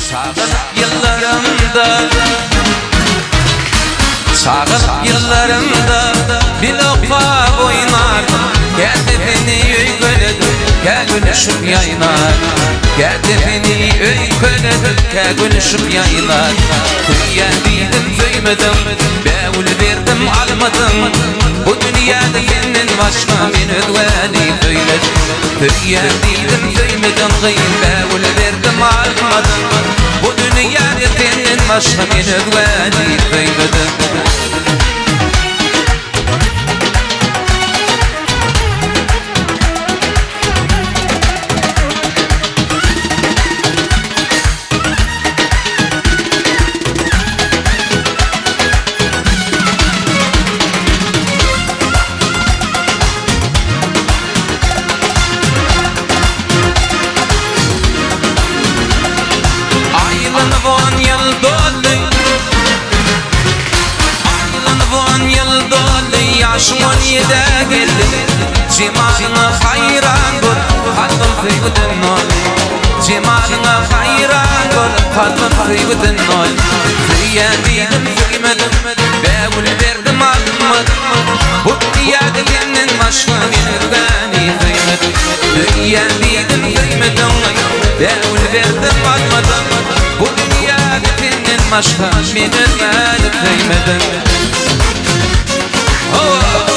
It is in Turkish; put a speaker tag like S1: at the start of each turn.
S1: Sağınıp yıllarımda bir lokma oynar. Kendini öyküledim, gülüşüp yaynar. Kendini öyküledim, gülüşüp yaynar. Tüyendiydim, duymadım, bevul verdim, almadım. Bu dünyada senin başka bir ödveli söyledim. Tüyendiydim, duymadım, bevul verdim, almadım. Bu dünyada senin başka bir ödveli söyledim. Yaşımın yede geldi, cemalına hayran ol, kalbim kıybıdın ol. Cemalına hayran ol, kalbim kıybıdın ol. Tüyendiydim, duymadım, bevul verdim, almadım. Bu dünyada kendin başka bir beni duymadım. Tüyendiydim, duymadım, bevul verdim, almadım. Bu dünyada kendin başka bir beni duymadım. Oh,